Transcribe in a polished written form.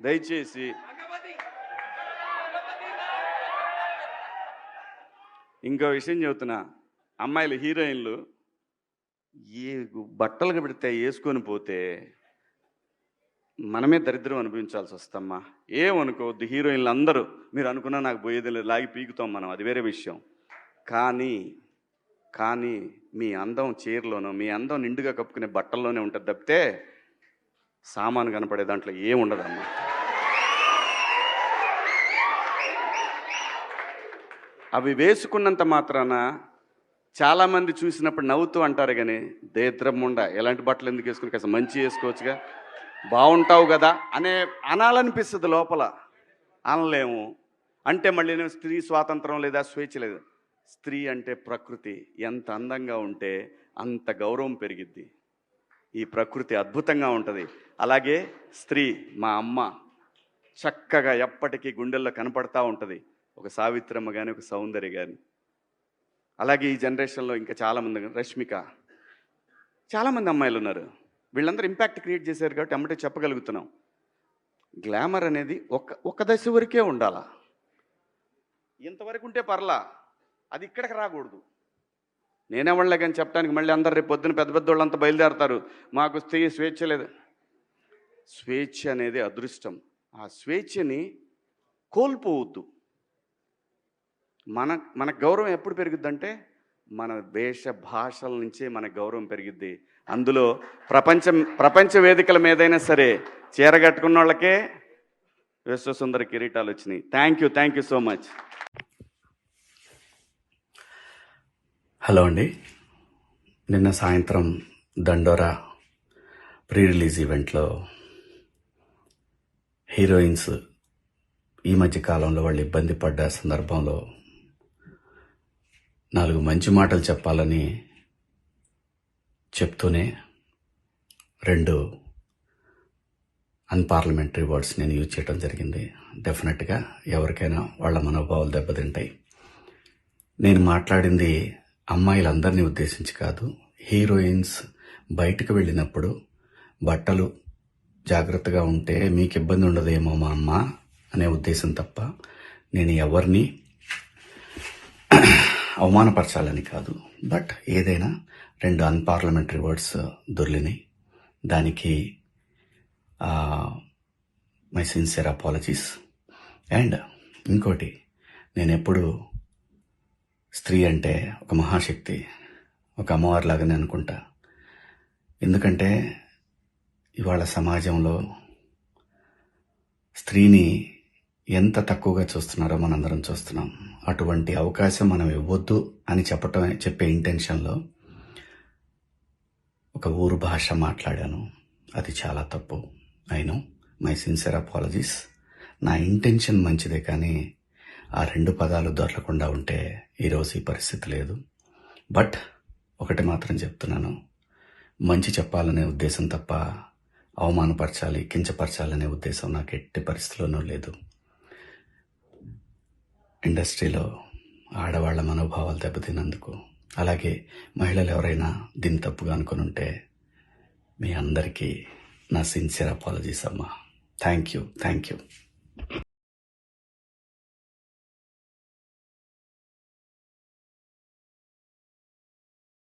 దయచేసి ఇంకో విషయం చెబుతున్నా, అమ్మాయిలు హీరోయిన్లు ఏ బట్టలు పెడితే వేసుకొని పోతే మనమే దరిద్రం అనుభవించాల్సి వస్తమ్మా. ఏమనుకోవద్దు, హీరోయిన్లు అందరూ మీరు అనుకున్నా నాకు పోయేది లేదు, లాగి పీకుతాం మనం, అది వేరే విషయం. కానీ కానీ మీ అందం చీరలోనో, మీ అందం నిండుగా కప్పుకునే బట్టల్లోనే ఉంటుంది తప్పితే సామాను కనపడే దాంట్లో ఏముండదమ్మా. అవి వేసుకున్నంత మాత్రాన చాలామంది చూసినప్పుడు నవ్వుతూ అంటారు, కానీ దేద్రమ్ముండ ఎలాంటి బట్టలు ఎందుకు వేసుకుని కాస్త మంచి వేసుకోవచ్చుగా, బాగుంటావు కదా అనాలనిపిస్తుంది లోపల, అనలేము. అంటే మళ్ళీ స్త్రీ స్వాతంత్రం లేదా స్వేచ్ఛ లేదు. స్త్రీ అంటే ప్రకృతి, ఎంత అందంగా ఉంటే అంత గౌరవం పెరిగిద్ది. ఈ ప్రకృతి అద్భుతంగా ఉంటుంది. అలాగే స్త్రీ మా అమ్మ చక్కగా ఎప్పటికీ గుండెల్లో కనపడతా ఉంటుంది, ఒక సావిత్రమ్మ కానీ ఒక సౌందర్య కానీ. అలాగే ఈ జనరేషన్లో ఇంకా చాలామంది, రష్మిక, చాలామంది అమ్మాయిలు ఉన్నారు. వీళ్ళందరూ ఇంపాక్ట్ క్రియేట్ చేశారు కాబట్టి అమ్మటే చెప్పగలుగుతున్నాం. గ్లామర్ అనేది ఒక దశ వరకే ఉండాలా, ఇంతవరకు ఉంటే పర్లా, అది ఇక్కడికి రాకూడదు. నేనేవాళ్ళే కానీ చెప్పడానికి మళ్ళీ అందరు రేపు పొద్దున పెద్ద పెద్ద వాళ్ళంతా బయలుదేరతారు, మాకు స్త్రీ స్వేచ్ఛ లేదు. స్వేచ్ఛ అనేది అదృష్టం. ఆ స్వేచ్ఛని కోల్పోవద్దు. మన గౌరవం ఎప్పుడు పెరుగుద్దంటే మన వేష భాషల నుంచే మన గౌరవం పెరిగిద్ది. అందులో ప్రపంచ వేదికల మీదైనా సరే చీర కట్టుకున్న వాళ్ళకే విశ్వసుందర కిరీటాలు వచ్చినాయి. Thank you so much. Hello అండి, నిన్న సాయంత్రం దండోరా ప్రీ రిలీజ్ ఈవెంట్లో హీరోయిన్స్ ఈ మధ్య కాలంలో వాళ్ళు ఇబ్బంది పడ్డ సందర్భంలో 4 మంచి మాటలు చెప్పాలని చెప్తూనే 2 అన్పార్లమెంటరీ వర్డ్స్ నేను యూజ్ చేయడం జరిగింది. డెఫినెట్గా ఎవరికైనా వాళ్ళ మనోభావాలు దెబ్బతింటాయి. నేను మాట్లాడింది అమ్మాయిలందరినీ ఉద్దేశించి కాదు. హీరోయిన్స్ బయటకు వెళ్ళినప్పుడు బట్టలు జాగ్రత్తగా ఉంటే మీకు ఇబ్బంది ఉండదేమో మా అమ్మ అనే ఉద్దేశం తప్ప నేను ఎవరిని అవమానపరచాలని కాదు. బట్ ఏదైనా 2 అన్పార్లమెంటరీ వర్డ్స్ దొర్లినాయి. దానికి మై సిన్సియర్ అపాలజీస్. అండ్ ఇంకోటి, నేను ఎప్పుడు స్త్రీ అంటే ఒక మహాశక్తి, ఒక అమ్మవారిలాగానే అనుకుంటా. ఎందుకంటే ఇవాళ సమాజంలో స్త్రీని ఎంత తక్కువగా చూస్తున్నారో మనందరం చూస్తున్నాం. అటువంటి అవకాశం మనం ఇవ్వద్దు అని చెప్పే ఇంటెన్షన్లో ఒక ఊరు భాష మాట్లాడాను. అది చాలా తప్పు. I know, my sincere apologies. నా ఇంటెన్షన్ మంచిదే, కానీ ఆ 2 పదాలు దొరకకుండా ఉంటే ఈరోజు ఈ పరిస్థితి లేదు. బట్ ఒకటి మాత్రం చెప్తున్నాను, మంచి చెప్పాలనే ఉద్దేశం తప్ప అవమానపరచాలి, కించపరచాలనే ఉద్దేశం నాకు ఎట్టి పరిస్థితుల్లోనూ లేదు. ఇండస్ట్రీలో ఆడవాళ్ల మనోభావాలు దెబ్బతిన్నందుకు, అలాగే మహిళలు ఎవరైనా దీన్ని తప్పుగా అనుకుని ఉంటే మీ అందరికీ నా సిన్సియర్ అపాలజీస్ అమ్మా. Thank you.